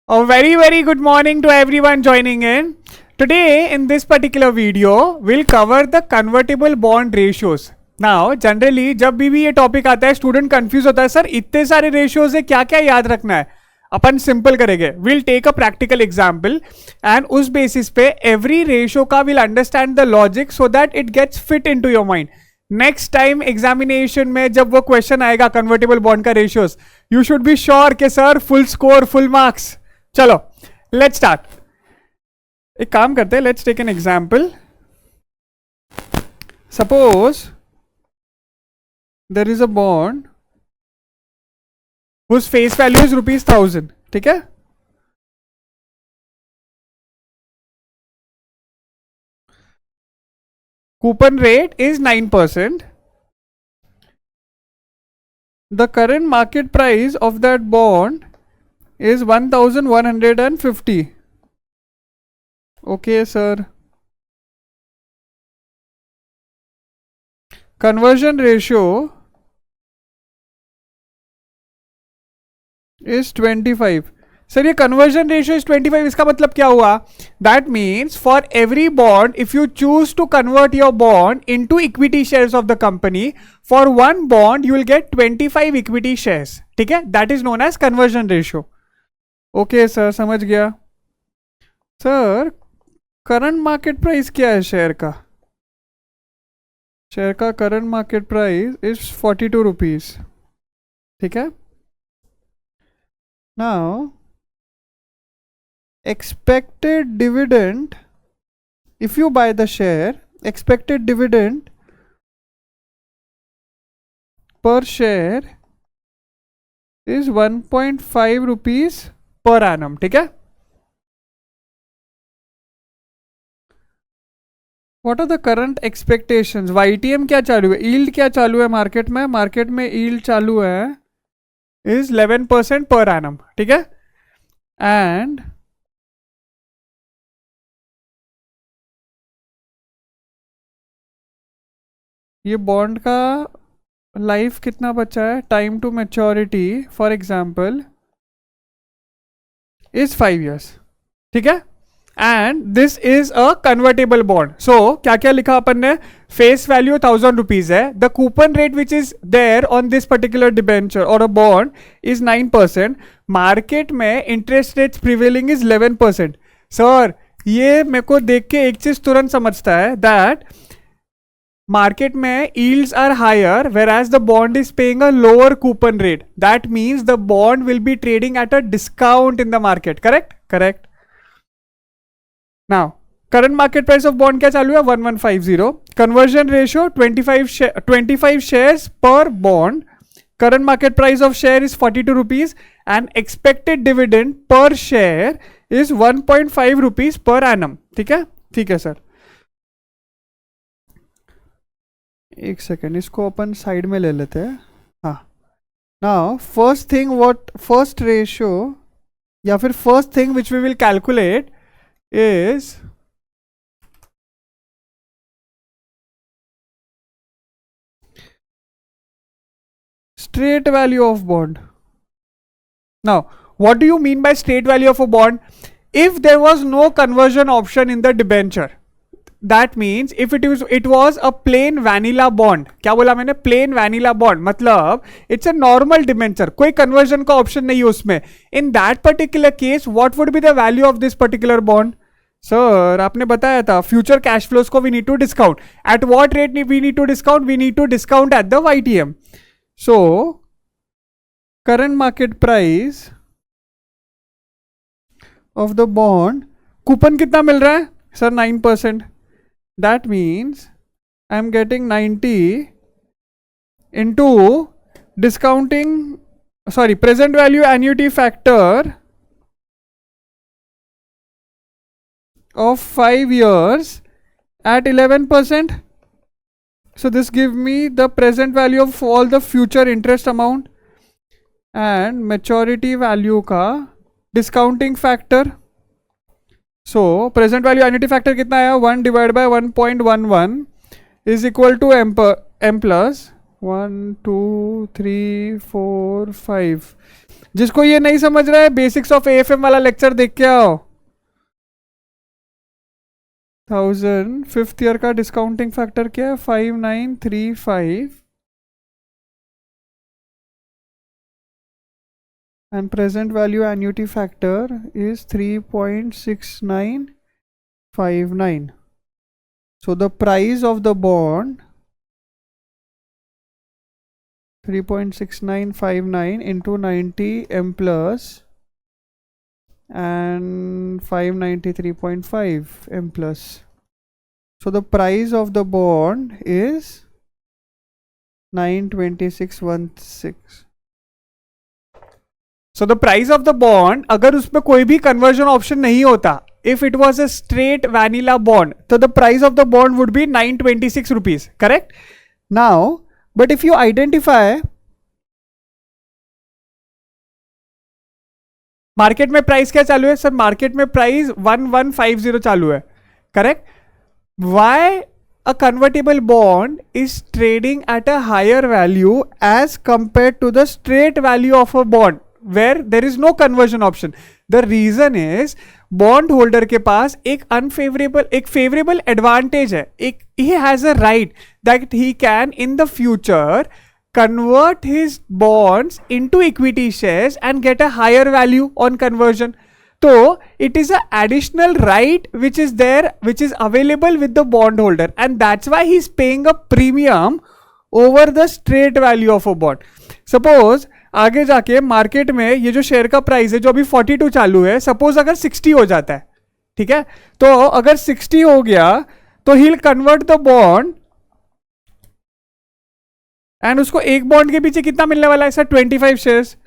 A very good morning to everyone joining in. Today in this particular video we'll cover the convertible bond ratios. Now generally जब भी ये topic आता है student confuse होता है sir इतने सारे रेशियोज है क्या क्या याद रखना है. अपन सिंपल करेंगे. Will take a practical example and उस बेसिस पे एवरी रेशियो का will understand the logic so that it gets fit into your mind. Next time examination में जब वो क्वेश्चन आएगा कन्वर्टेबल बॉन्ड का ratios you should be sure के sir full score full marks. चलो let's start. एक काम करते हैं, let's take an example. Suppose there is a bond whose face value is ₹1000. ठीक है. Coupon rate is 9%. The current market price of that bond is 1150. Okay sir. Conversion ratio is 25. Sir ये conversion ratio is 25 इसका मतलब क्या हुआ? That means for every bond if you choose to convert your bond into equity shares of the company for one bond you will get 25 equity shares. ठीक है, that is known as conversion ratio. Okay sir, समझ गया. Sir current market price क्या है share का? Share का current market price is 42 rupees. ठीक है. Now, expected dividend, if you buy the share, expected dividend per share is 1.5 rupees per annum. ठीक है. What are the current expectations? YTM क्या चालू है? Yield क्या चालू है मार्केट में? मार्केट में yield चालू है is 11% per annum. ठीक है. एंड ये बॉन्ड का लाइफ कितना बचा है? Time to maturity for example is 5 years. ठीक है. And this is a convertible bond. So क्या क्या लिखा अपन ने? फेस वैल्यू 1000 रुपीज है. The coupon rate which is there on this particular debenture और अ बॉन्ड इज 9%. मार्केट में interest rate prevailing is 11%. Sir ये मेरे को देख के एक चीज तुरंत समझता है दैट market में yields are higher whereas the bond is paying a lower coupon rate. That means the bond will be trading at a discount in the market. Correct. Now current market price of bond क्या चालू है? 1150. Conversion ratio 25 shares per bond. Current market price of share is 42 rupees and expected dividend per share is 1.5 rupees per annum. ठीक है sir. एक second, इसको अपन side में ले लेते हैं. हाँ. नाउ फर्स्ट रेशियो या फिर first thing which we will calculate is straight value of bond. Now what do you mean by straight value of a bond? If there was no conversion option in the debenture, that means if it was a plain vanilla bond. क्या बोला मैंने? plain vanilla bond मतलब it's a normal debenture, कोई conversion का option नहीं है उसमें. In that particular case what would be the value of this particular bond? Sir आपने बताया था फ्यूचर कैश फ्लोज को we need to discount. At what rate we need to discount? We need to discount at the YTM. So current market price of the bond, coupon कितना मिल रहा है sir? 9%. That means I am getting 90 into present value annuity factor of 5 years at 11%. So this gives me the present value of all the future interest amount and maturity value का discounting factor. So present value annuity factor कितना आया? 1 divided by 1.11 is equal to m plus 1 2 3 4 5 जिसको ये नहीं समझ रहा है basics of AFM वाला लेक्चर देख के आओ। 1000 फिफ्थ ईयर का डिस्काउंटिंग फैक्टर क्या है? 5935 and present value annuity factor is 3.6959. So the price of the bond 3.6959 into 90 M plus and 593.5 M plus. So the price of the bond is 92616. So the price of the bond, अगर उसमें कोई भी conversion option नहीं होता, if it was a straight vanilla bond, तो the price of the bond would be 926 rupees, correct? Now, but if you identify market में price क्या चालू है? सर मार्केट में प्राइस 1150 चालू है, correct? Why a convertible bond is trading at a higher value as compared to the straight value of a bond where there is no conversion option? The reason is bond holder के पास एक favorable advantage है. He has a right that he can in the future convert his bonds into equity shares and get a higher value on conversion. So it is an additional right which is there, which is available with the bondholder, and that's why he's paying a premium over the straight value of a bond. Suppose आगे जाके market में ये जो share का price है जो अभी 42 चालू है, सपोज अगर 60 हो जाता है, ठीक है, तो अगर 60 हो गया तो he'll convert the bond and उसको एक बॉन्ड के पीछे कितना मिलने वाला है सर? 25 शेयर्स.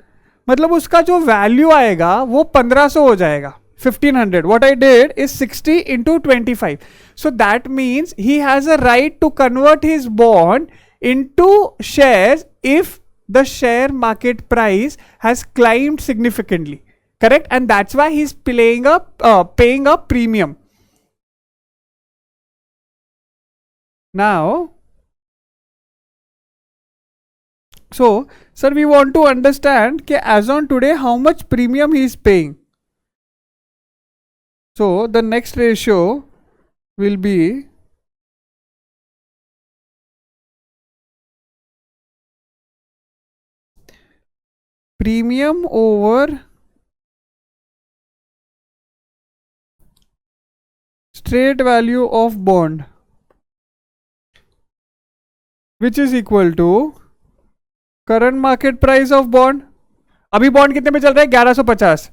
मतलब उसका जो वैल्यू आएगा वो 1500 हो जाएगा, 1500. What I did is 60 into 25. So that means he has a right to convert his bond into shares if the share market price has climbed significantly, correct? And that's why he is paying a premium. Now so sir, we want to understand कि as on today how much premium he is paying. So the next ratio will be premium over straight value of bond, which is equal to current market price of bond. अभी bond कितने में चल रहा है? 1150.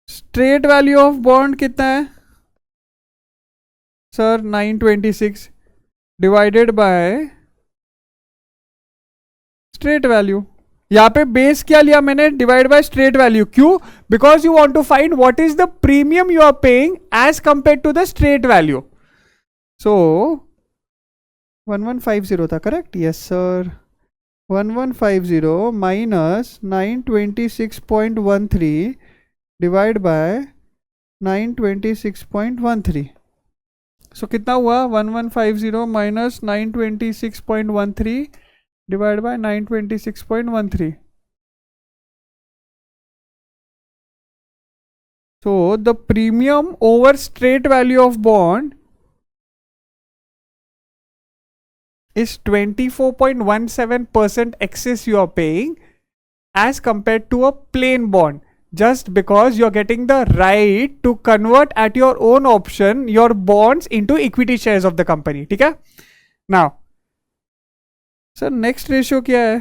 Straight value of bond कितना है sir? 926 divided by straight value. यहां पे बेस क्या लिया मैंने? Divide by straight value. क्यों? Because you want to find what is the premium you are paying as compare to the straight value. So 1150 था, correct? Yes sir. 1150 minus 926.13 divide by 926.13. So कितना हुआ? 1150 minus 926.13 divide by 926.13. So the premium over straight value of bond is 24.17% excess you are paying as compared to a plain bond, just because you're getting the right to convert at your own option your bonds into equity shares of the company. ठीक है? Now sir, next ratio क्या है?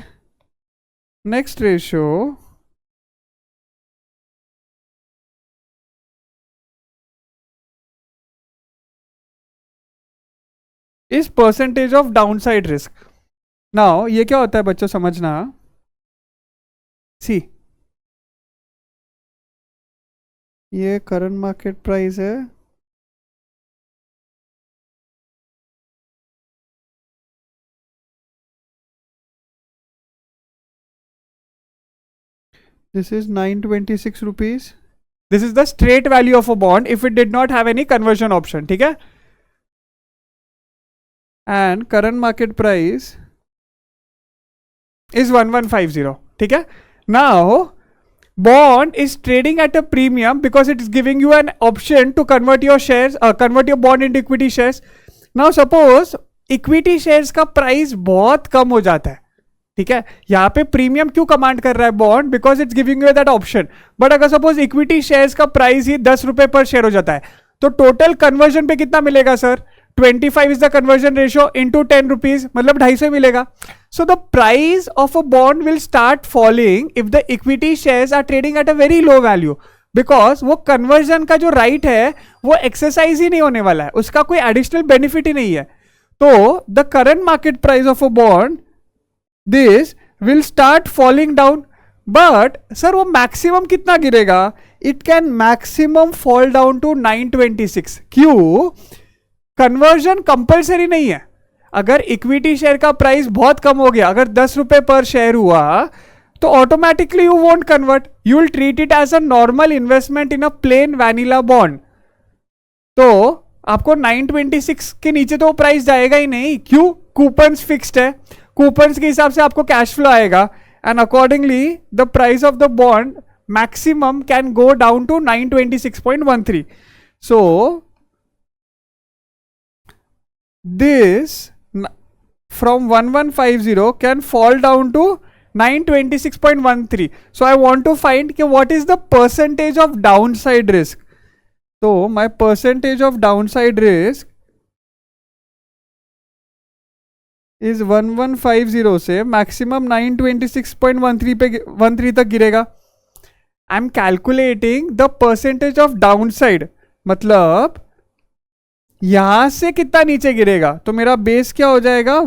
Next ratio is percentage of downside risk. Now ये क्या होता है बच्चों, समझना. सी, ये करंट मार्केट प्राइस है, this is 926 rupees. This is the straight value of a bond if it did not have any conversion option. ठीक है? And current market price is 1150. ठीक है? Now bond is trading at a premium because it is giving you an option to convert your shares, convert your bond into equity shares. Now suppose equity shares का price बहुत कम हो जाता है, ठीक है, यहां पे प्रीमियम क्यों कमांड कर रहा है bond, because it's giving you that option. But अगर सपोज इक्विटी शेयर्स का प्राइस ही 10 रुपए पर शेयर हो जाता है, तो टोटल कन्वर्जन पे कितना मिलेगा sir? 25 is the conversion ratio into 10 rupees, मतलब 250 मिलेगा. So the price of a bond will start falling if the equity shares are trading at a very low value, because वो कन्वर्जन का जो right है वो एक्सरसाइज ही नहीं होने वाला है, उसका कोई एडिशनल बेनिफिट ही नहीं है. तो the current market price of a bond this will start falling down. But sir वो मैक्सिमम कितना गिरेगा? It can maximum fall down to 926. क्यों? कन्वर्जन कंपल्सरी नहीं है. अगर इक्विटी शेयर का प्राइस बहुत कम हो गया, अगर 10 रुपए पर शेयर हुआ, तो automatically you won't convert, you will treat it as a normal investment in a plain vanilla bond. तो आपको 926 के नीचे तो प्राइस जाएगा ही नहीं. क्यों? कूपन्स फिक्स्ड है, कूपन्स के हिसाब से आपको कैश फ्लो आएगा, and accordingly the price of the bond maximum can go down to 926.13. So this from 1150 can fall down to 926.13. so I want to find what is the percentage of downside risk. So my percentage of downside risk is 1150 से maximum 926.13 पे 13 तक गिरेगा. I am calculating the percentage of downside, मतलब यहां से कितना नीचे गिरेगा. तो मेरा बेस क्या हो जाएगा?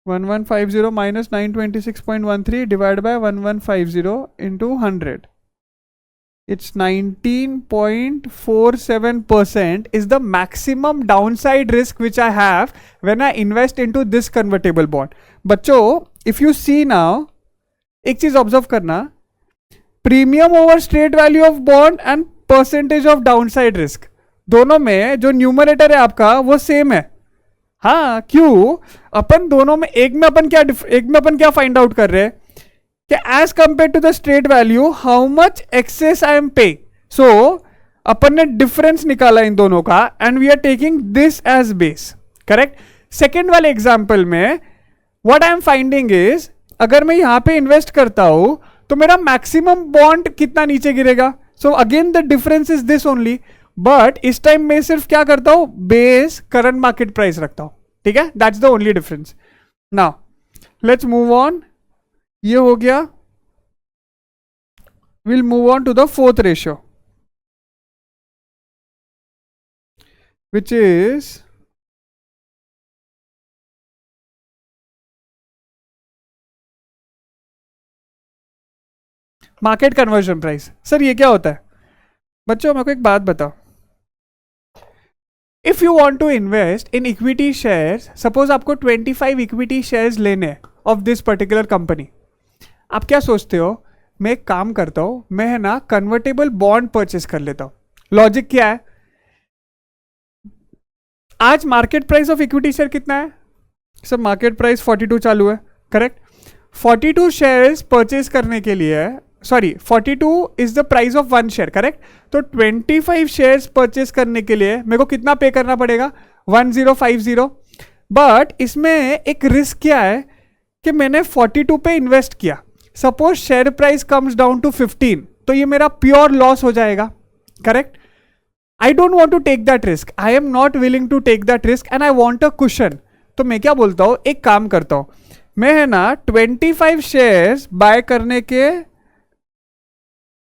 1150 minus 926.13 divide bye 1150 into 100. It's 19.47% is the maximum downside risk which I have when I invest into this convertible bond. बच्चों, if you see now, एक चीज ऑब्जर्व करना, premium over straight value of bond and percentage of downside risk, दोनों में जो numerator है आपका वो सेम है. हाँ, क्यों? अपन दोनों में एक में अपन क्या फाइंड आउट कर रहे हैं कि as compare to the straight value how much excess I am pay. So अपन ने डिफरेंस निकाला इन दोनों का, and we are taking this as base. Correct? Second वाले एग्जाम्पल में what I am finding is, अगर मैं यहां पे इन्वेस्ट करता हूं तो मेरा मैक्सिमम बॉन्ड कितना नीचे गिरेगा. So again the difference is this only, but इस टाइम मैं सिर्फ क्या करता हूं, बेस करंट मार्केट प्राइस रखता हूं. ठीक है, that's the only difference. Now let's move on. ये हो गया. Will move on to the fourth ratio, which is market conversion price. Sir ये क्या होता है? बच्चों मेरे को एक बात बताओ, if you want to invest in equity shares, suppose आपको 25 इक्विटी शेयर्स लेने ऑफ दिस पर्टिकुलर कंपनी, आप क्या सोचते हो? मैं एक काम करता हूं, मैं है ना कन्वर्टेबल बॉन्ड परचेस कर लेता हूं. लॉजिक क्या है? आज market price of equity share कितना है? सर मार्केट प्राइस 42 चालू है. करेक्ट? 42 शेयर्स परचेस करने के लिए, sorry 42 is the price of one share. Correct? तो 25 शेयर्स परचेस करने के लिए मेरे को कितना पे करना पड़ेगा? 1050. बट इसमें एक रिस्क क्या है कि मैंने 42 पे इन्वेस्ट किया, suppose share price comes down to 15, तो ये मेरा प्योर लॉस हो जाएगा. Correct? I don't want to take that risk, I am not willing to take that risk and I want a cushion. तो मैं क्या बोलता हूं, एक काम करता हूं, मैं है ना 25 शेयर्स बाय करने के,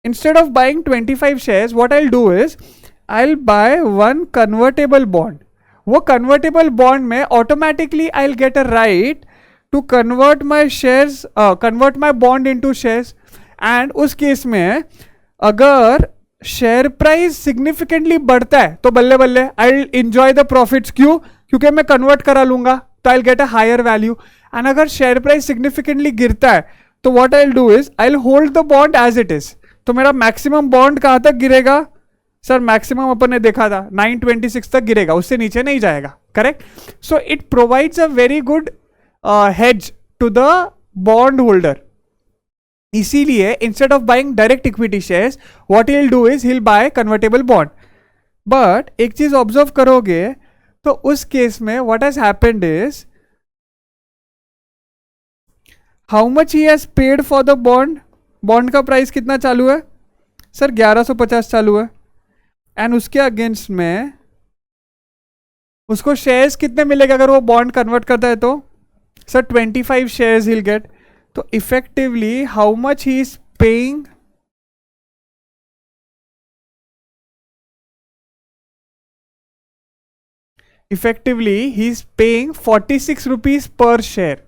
instead of buying 25 shares, what I'll do is I'll buy one convertible bond. वो convertible bond में automatically I'll get a right to convert my shares, convert my bond into shares. And उस case में अगर share price significantly बढ़ता है तो बल्ले बल्ले I'll enjoy the profits. क्यों? क्योंकि मैं कन्वर्ट करा लूंगा तो I'll get a higher value. And अगर शेयर प्राइस सिग्निफिकेंटली गिरता है तो what I'll do is I'll hold the bond as it is. तो मेरा मैक्सिमम बॉन्ड कहां तक गिरेगा? सर मैक्सिमम अपन ने देखा था 926 तक गिरेगा, उससे नीचे नहीं जाएगा. Correct? So it provides a very good hedge to the bond holder. इसीलिए instead of buying direct equity shares what he will do is he will buy convertible bond. But एक चीज ऑब्जर्व करोगे तो उस केस में what has happened is how much he has paid for the bond. Bond का price कितना चालू है सर 1150 चालू है. एंड उसके अगेंस्ट में उसको शेयर्स कितने मिलेगा अगर वो बॉन्ड कन्वर्ट करता है तो सर 25 शेयर्स हिल गेट. तो effectively how much he is paying effectively he is paying 46 rupees per share.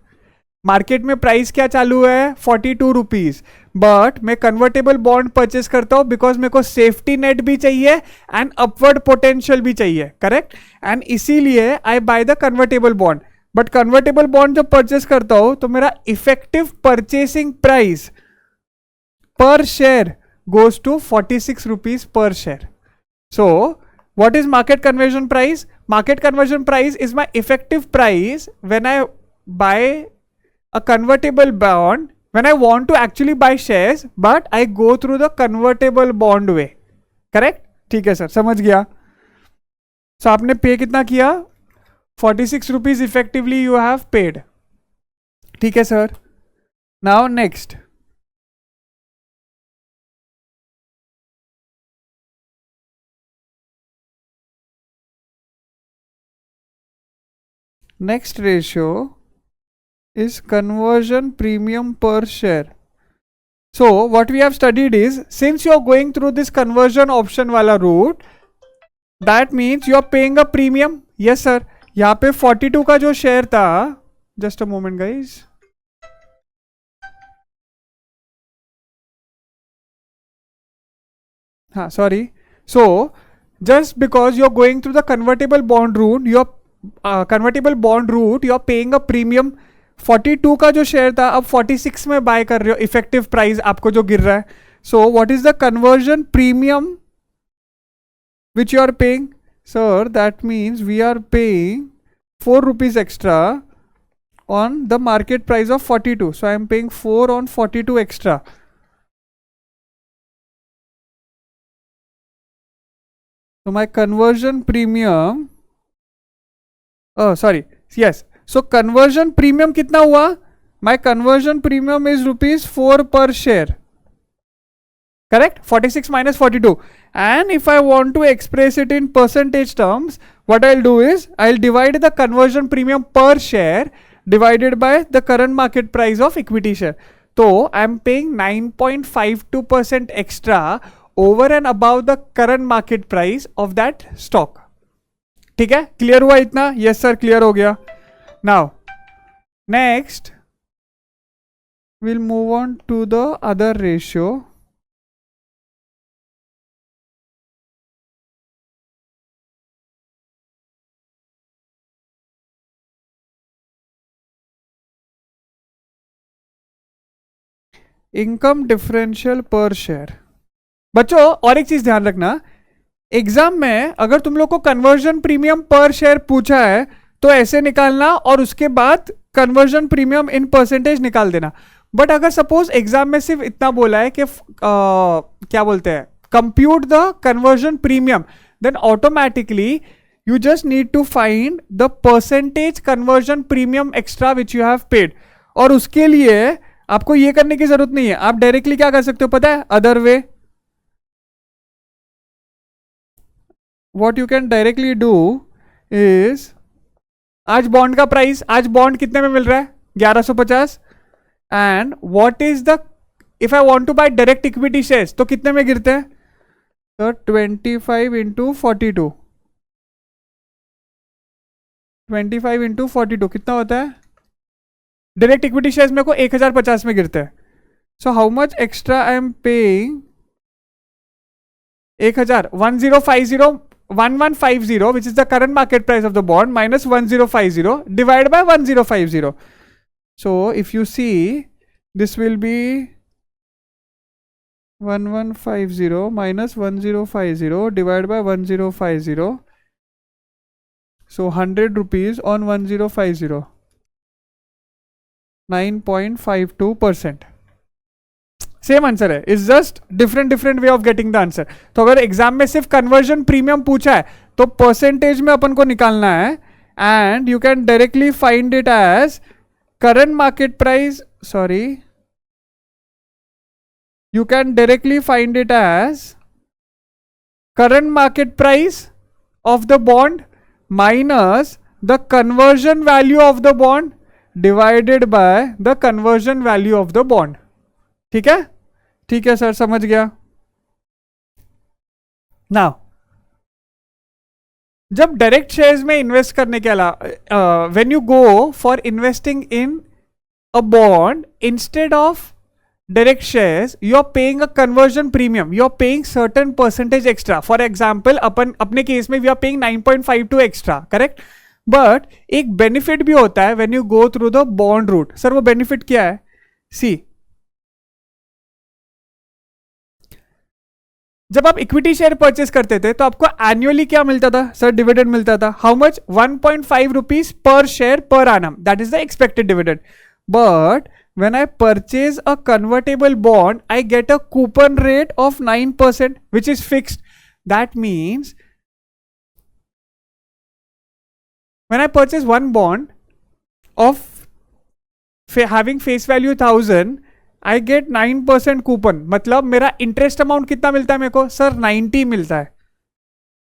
Market में प्राइस क्या चालू है 42 रुपीज. बट मैं कन्वर्टेबल बॉन्ड परचेस करता हूं बिकॉज मेरे को सेफ्टी नेट भी चाहिए एंड अपवर्ड पोटेंशियल भी चाहिए. करेक्ट. एंड इसीलिए I buy the convertible bond. But convertible bond जब परचेस करता हूं तो मेरा effective purchasing price per share goes to 46 rupees per share. So what is market conversion price? Market conversion price is my effective price when I buy a convertible bond, when I want to actually buy shares but I go through the convertible bond way. Correct? ठीक है sir, समझ गया. So आपने पे कितना किया 46 rupees effectively you have paid. ठीक है sir. Now next next ratio is conversion premium per share. So what we have studied is since you are going through this conversion option wala route, that means you are paying a premium. Yes sir. यहाँ पे 42 का जो share था, just a moment guys, हाँ sorry. So just because you are going through the convertible bond route, you are convertible bond route you are paying a premium. 42 का जो share था अब 46 में बाय कर रहे हो. इफेक्टिव प्राइस आपको जो गिर रहा है. So what is the conversion premium which you are paying sir? That means we are paying 4 rupees extra on the market price of 42. So I am paying 4 on 42 extra. So my conversion premium, oh sorry, yes, so conversion premium कितना हुआ? My conversion premium is rupees 4 per share. Correct? 46 minus 42. And if I want to express it in percentage terms, what I'll do is I'll divide the conversion premium per share divided by the current market price of equity share. So I'm paying 9.52% extra over and above the current market price of that stock. ठीक है, clear हुआ इतना? Yes sir, clear हो गया. Now next will move on to the other ratio. Income differential per share. बच्चों और एक चीज ध्यान रखना, एग्जाम में अगर तुम लोग को कन्वर्जन प्रीमियम पर शेयर पूछा है तो ऐसे निकालना और उसके बाद कन्वर्जन प्रीमियम इन परसेंटेज निकाल देना. बट अगर सपोज एग्जाम में सिर्फ इतना बोला है कि क्या बोलते हैं, compute the conversion premium, then automatically you just need to find the percentage conversion premium extra which you have paid. और उसके लिए आपको ये करने की जरूरत नहीं है. आप डायरेक्टली क्या कर सकते हो पता है? Other way, what you can directly do is, आज बॉन्ड का प्राइस, आज बॉन्ड कितने में मिल रहा है? 1150. And what is the, if I want to buy direct equity shares तो कितने में गिरते हैं? तो 25 इंटू 42, 25 इंटू 42 कितना होता है? डायरेक्ट इक्विटी शेयर्स मेरे को 1050 में गिरते हैं. So how much extra I am paying? 1000, 1150 which is the current market price of the bond minus 1050 divided by 1050. So if you see, this will be 1150 minus 1050 divided by 1050. So 100 rupees on 1050, 9.52%. Same answer है, is just different different way of getting the answer. तो अगर exam में सिर्फ conversion premium पूछा है तो percentage में अपन को निकालना है, and you can directly find it as current market price. Sorry, you can directly find it as current market price of the bond minus the conversion value of the bond divided by the conversion value of the bond. ठीक है, ठीक है sir, समझ गया. Now जब direct shares में invest करने के अलावा when you go for investing in a bond instead of direct shares, you are paying a conversion premium, you are paying certain percentage extra. For example, अपन अपने case में we are paying 9.52 extra, correct? But एक benefit भी होता है when you go through the bond route. Sir वो benefit क्या है? See, जब आप इक्विटी शेयर परचेस करते थे तो आपको एनुअली क्या मिलता था सर? डिविडेंड मिलता था. How much? 1.5 rupees per share per annum. That is the expected dividend. But when I purchase a convertible bond, I get a coupon rate of 9%, which is fixed. That means when I purchase one bond of having face value 1000, I get 9% coupon. मतलब मेरा interest amount कितना मिलता है मेरे को? Sir 90 मिलता है.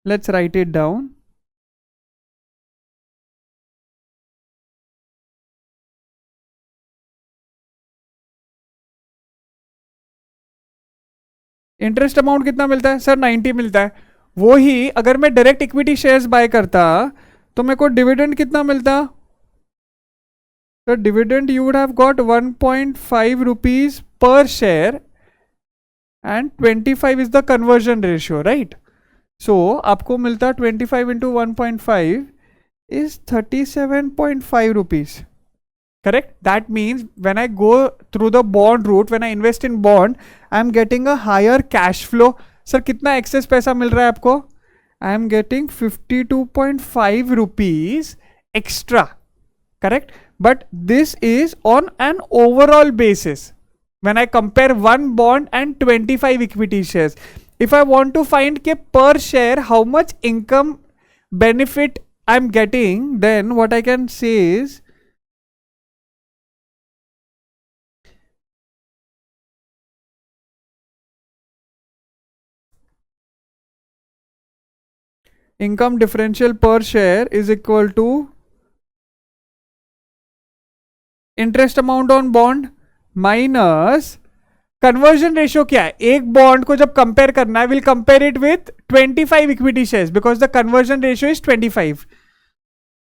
Let's write it down. Interest amount कितना मिलता है सर? 90 मिलता है. वो ही अगर मैं डायरेक्ट इक्विटी शेयर्स बाय करता तो मेरे को डिविडेंड कितना मिलता? Sir dividend you would have got 1.5 rupees per share and 25 is the conversion ratio, right? So आपको मिलता 25 into 1.5 is 37.5 rupees. Correct? That means when I go through the bond route, when I invest in bond, I am getting a higher cash flow. Sir, कितना excess पैसा मिल रहा है आपको? I am getting 52.5 rupees extra. Correct? But this is on an overall basis. When I compare one bond and 25 equity shares. If I want to find के per share how much income benefit I am getting, then what I can say is income differential per share is equal to interest amount on bond minus conversion ratio. क्या है? एक bond को जब compare करना है, will compare it with 25 equity shares because the conversion ratio is 25.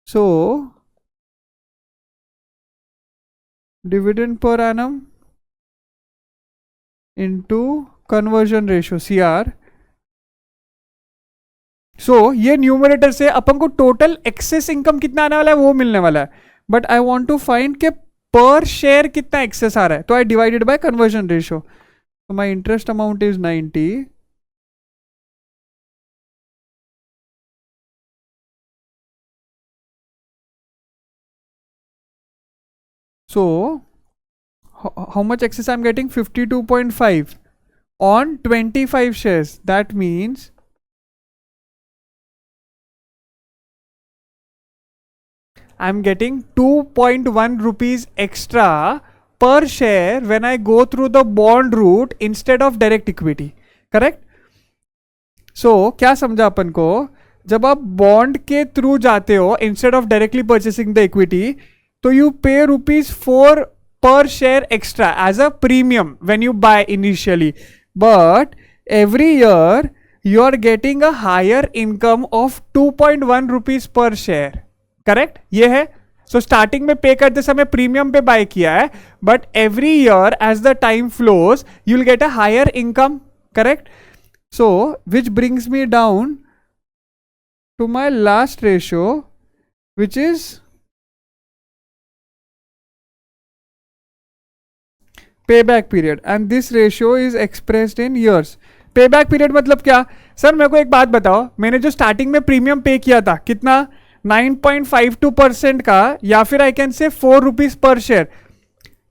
So dividend per annum into conversion ratio CR. सो ये numerator से अपन को टोटल एक्सेस इनकम कितना आने वाला है वो मिलने वाला है. But I want to find के पर शेयर कितना एक्सेस आ रहा है, तो I divided by conversion ratio. तो my interest amount is 90. So how much excess I'm getting? 52.5 on 25 shares. That means I'm getting 2.1 rupees extra per share when I go through the bond route instead of direct equity. Correct? So क्या समझा अपन को? जब आप bond के through जाते हो instead of directly purchasing the equity, तो you पे ₹4 per share extra as a premium when you buy initially, but every year you are getting a higher income of 2.1 rupees per share. Correct? ये है. So starting में पे करते समय premium पे by किया है, but every year as the time flows you will get a higher income. Correct? So which brings me down to my last ratio which is payback period, and this ratio is expressed in years. Payback period मतलब क्या? Sir मेरे को एक बात बताओ, मैंने जो starting में प्रीमियम पे किया था कितना? 9.52% का, या फिर I can say 4 rupees per share.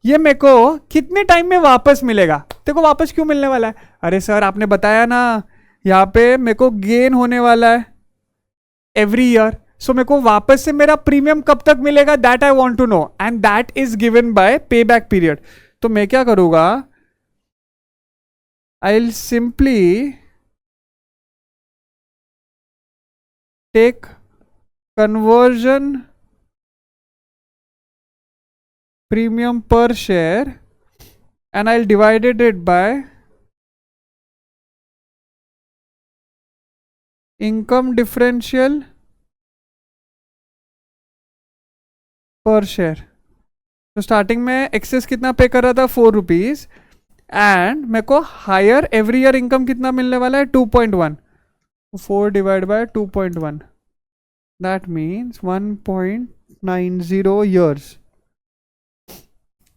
ये मेरे को कितने टाइम में वापस मिलेगा? तेरे को वापस क्यों मिलने वाला है? अरे सर आपने बताया ना यहाँ पे मेरे को गेन होने वाला है एवरी ईयर, सो मेरे को वापस से मेरा प्रीमियम कब तक मिलेगा, that I want to know, and that is given by pay back period. तो मैं क्या करूंगा, I will simply take conversion premium per share and I'll divide it by income differential per share. तो starting में access कितना पे कर रहा था, 4 रुपीज, एंड मेरे को हायर एवरी ईयर इनकम कितना मिलने वाला है, 2.1. 4 divide by 2.1, that means 1.90 years.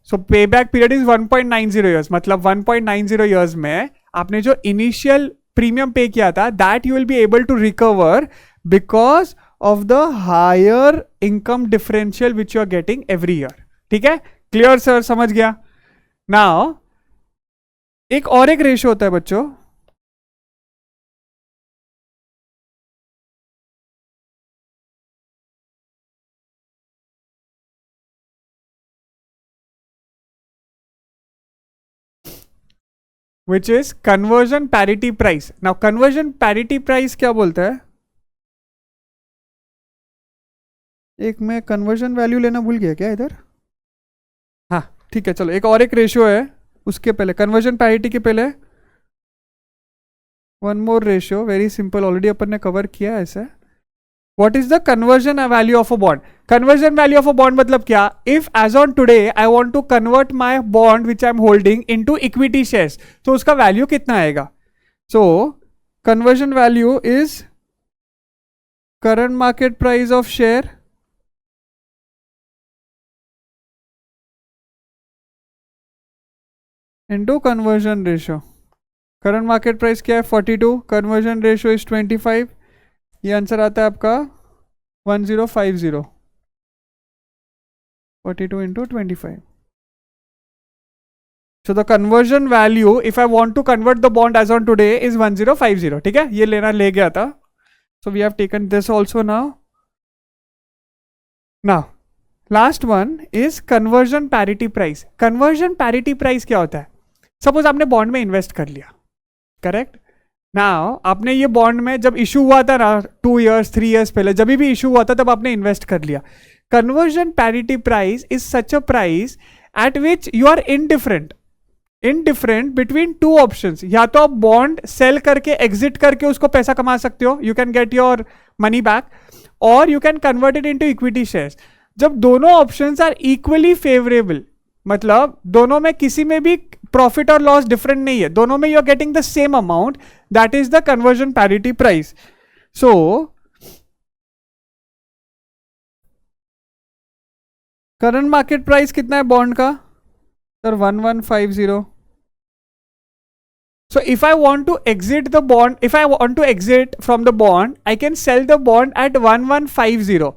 सो पे बैक पीरियड इज 1.90 ईयर्स. मतलब 1.90 ईयर्स में आपने जो इनिशियल प्रीमियम पे किया था that you will be able to recover because of the higher income differential which you are getting every year. ठीक है, clear sir, समझ गया. नाउ एक और एक रेशियो होता है बच्चों, which is conversion parity price. Now conversion parity price क्या बोलता है, एक मैं कन्वर्जन वैल्यू लेना भूल गया क्या इधर, हाँ ठीक है चलो, एक और एक रेशियो है उसके पहले, कन्वर्जन पैरिटी के पहले one more ratio, very simple, already अपन ने कवर किया है ऐसे. What is the conversion value of a bond? Conversion value of a bond मतलब क्या? If as on today I want to convert my bond which I am holding into equity shares, तो उसका value कितना आएगा? So conversion value is current market price of share into conversion ratio. Current market price क्या है? 42. Conversion ratio is 25. ये answer आता है आपका 1050. 42 into 25. So the conversion value if I want to convert the bond as on today is 1050. ठीक है, ये लेना ले गया था. So we have taken this also now. Now last one is conversion parity price. Conversion parity price क्या होता है? Suppose आपने बॉन्ड में इन्वेस्ट कर लिया, करेक्ट. नाउ आपने ये बॉन्ड में जब इशू हुआ था ना 2 years 3 years पहले, जब भी इशू हुआ था तब आपने इन्वेस्ट कर लिया. Conversion parity price is such a price at which you are indifferent between 2 options. या तो आप बॉन्ड सेल करके एग्जिट करके उसको पैसा कमा सकते हो, you can get your money back, और you can convert it into equity shares. जब दोनों ऑप्शंस आर इक्वली फेवरेबल, मतलब दोनों में किसी में भी प्रॉफिट और लॉस डिफरेंट नहीं है, दोनों में you are getting the same amount, that is the conversion parity price. So current market price कितना है बॉन्ड का sir, 1150. So if I want to exit the bond, if I want to exit from the bond, I can sell the bond at 1150.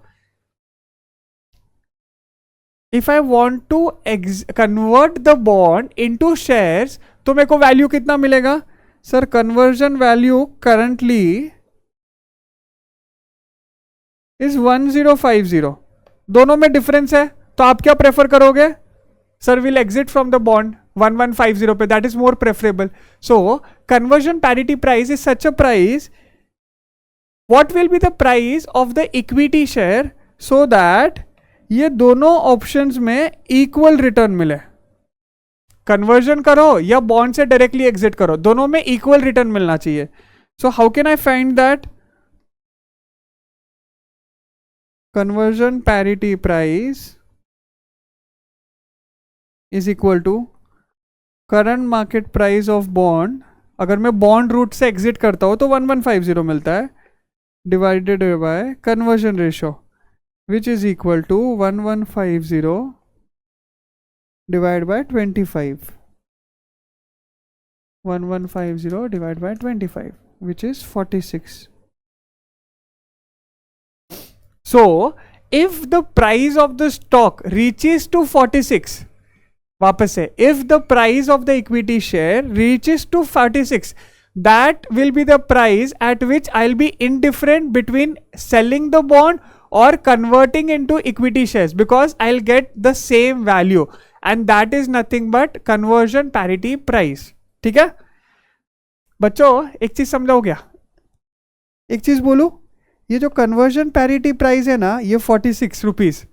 If I want to convert the bond into shares, तो मेरे को value कितना मिलेगा sir? Conversion value currently is 1050. दोनों में difference है, तो आप क्या प्रेफर करोगे sir? Will exit from the bond 1150 पे, that is more preferable. So conversion parity price is such a price, what will be the price of the equity share, so that ये दोनों options में equal return मिले. Conversion करो या bond से directly exit करो, दोनों में इक्वल रिटर्न मिलना चाहिए. So how can I find that? Conversion parity price is equal to current market price of bond. अगर मैं बॉन्ड रूट से एग्जिट करता हूं तो 1150 मिलता है, divided by conversion ratio which is equal to 1150 divided by 25. 1150 divided by 25, which is 46. So if the price of the stock reaches to 46, वापस से, if the price of the equity share reaches to 46, that will be the price at which I'll be indifferent between selling the bond or converting into equity shares, because I'll get the same value, and that is nothing but conversion parity price. ठीक है बच्चों, एक चीज समझाओ क्या? एक चीज बोलूं, ये जो कन्वर्जन पैरिटी प्राइस है ना, ये 46 rupees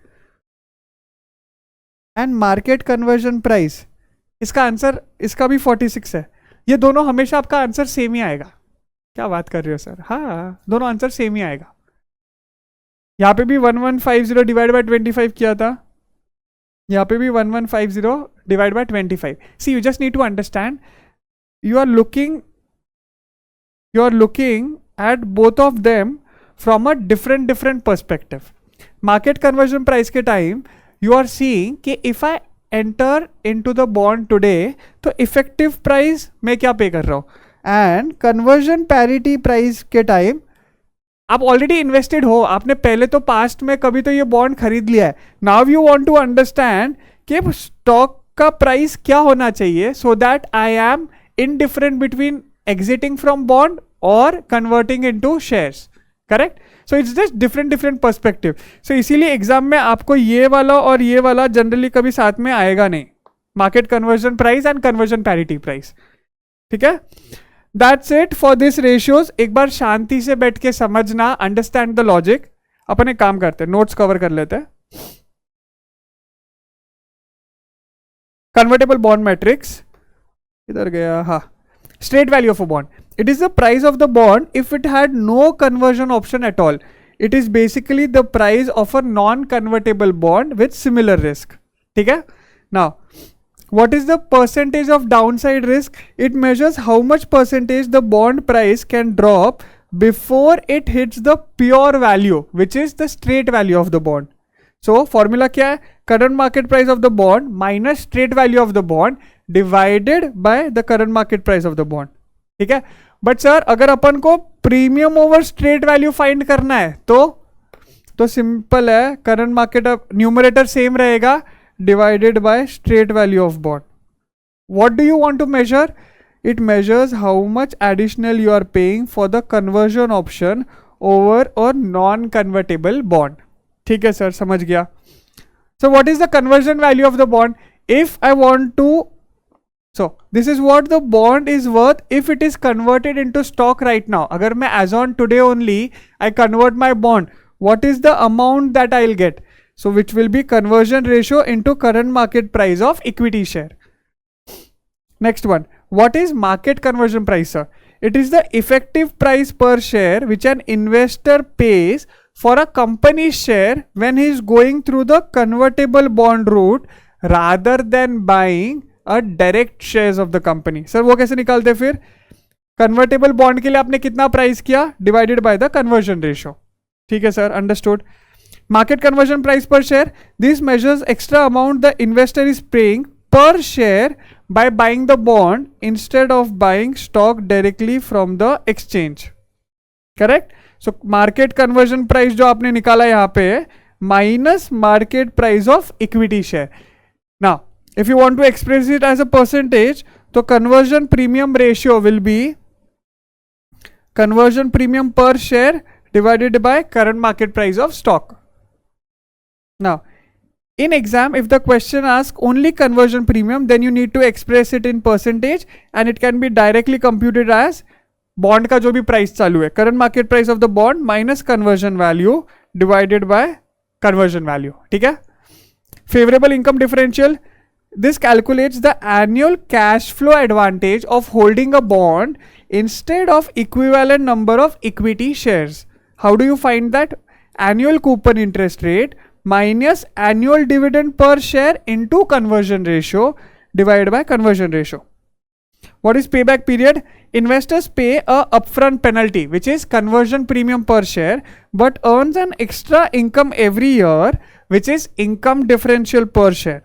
and market conversion price, इसका आंसर इसका भी 46 है. ये दोनों हमेशा आपका आंसर सेम ही आएगा. क्या बात कर रहे हो सर? हाँ, दोनों आंसर सेम ही आएगा. यहाँ पे भी 1150 डिवाइड बाय 25 किया था, यहाँ पे भी 1150 divide by 25. See you just need to understand, you are looking at both of them from a different perspective. Market conversion price के time you are seeing कि if I enter into the bond today, तो effective price मैं क्या पे कर रहा हूँ, and conversion parity price के time आप ऑलरेडी इन्वेस्टेड हो, आपने पहले तो पास्ट में कभी तो ये बॉन्ड खरीद लिया है. Now you want to understand कि स्टॉक का प्राइस क्या होना चाहिए, so that I am indifferent between exiting from bond or converting into shares. Correct? So it's just different perspective. So इसीलिए एग्जाम में आपको ये वाला और ये वाला जनरली कभी साथ में आएगा नहीं, market conversion price and conversion parity price. ठीक है, that's it for this ratios. एक बार शांति से बैठ के समझना, अंडरस्टैंड द लॉजिक. अपन एक काम करते हैं, नोट्स कवर कर लेते हैं. कन्वर्टेबल बॉन्ड मैट्रिक्स इधर गया. हाँ, straight value of a bond, it is the price of the bond if it had no conversion option at all. It is basically the price of a non convertible bond with similar risk. ठीक है, now what is the percentage of downside risk? It measures how much percentage the bond price can drop before it hits the pure value, which is the straight value of the bond. So formula क्या है? Current market price of the bond minus straight value of the bond divided by the current market price of the bond. ठीक है, but sir अगर अपन को premium over straight value find करना है तो simple है, करंट मार्केट न्यूमरेटर सेम रहेगा, divided by straight value of bond. What do you want to measure? It measures how much additional you are paying for the conversion option over a non-convertible bond. ठीक है sir, समझ गया. So what is the conversion value of the bond? If I want to, so this is what the bond is worth if it is converted into stock right now. अगर मैं as on today only I convert my bond, what is the amount that I'll get? So which will be conversion ratio into current market price of equity share. Next one, what is market conversion price, sir? It is the effective price per share which an investor pays for a company's share when he is going through the convertible bond route rather than buying a direct shares of the company. Sir वो कैसे निकालते हैं फिर? Convertible bond के लिए आपने कितना price किया, divided by the conversion ratio. ठीक है sir, understood. Market conversion price per share, this measures extra amount the investor is paying per share by buying the bond instead of buying stock directly from the exchange. Correct? So market conversion price जो आपने निकाला यहाँ पे minus market price of equity share. Now if you want to express it as a percentage, तो conversion premium ratio will be conversion premium per share divided by current market price of stock. Now, in exam, if the question asks only conversion premium, then you need to express it in percentage and it can be directly computed as bond का जो भी price चालू है, current market price of the bond minus conversion value divided by conversion value. ठीक है? Favorable income differential, this calculates the annual cash flow advantage of holding a bond instead of equivalent number of equity shares. How do you find that? Annual coupon interest rate minus annual dividend per share into conversion ratio divided by conversion ratio. What is payback period? Investors pay a upfront penalty which is conversion premium per share but earns an extra income every year which is income differential per share.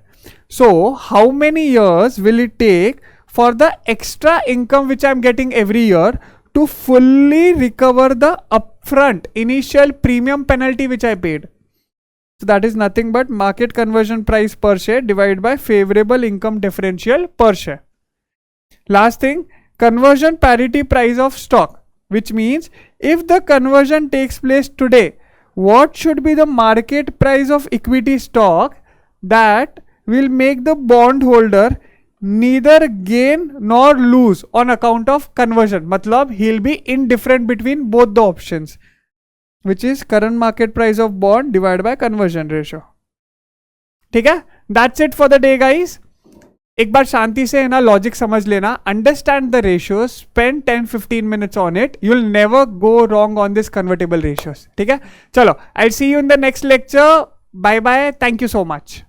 So how many years will it take for the extra income which I am getting every year to fully recover the upfront initial premium penalty which I paid? So that is nothing but market conversion price per share divided by favorable income differential per share. Last thing, conversion parity price of stock, which means if the conversion takes place today, what should be the market price of equity stock that will make the bondholder neither gain nor lose on account of conversion. मतलब he'll be indifferent between both the options, which is current market price of bond divided by conversion ratio. ठीक है, that's it for the day guys. एक बार शांति से है ना logic समझ लेना, understand the ratios, spend 10-15 minutes on it, you will never go wrong on this convertible ratios. ठीक है, चलो I see you in the next lecture. Bye bye, thank you so much.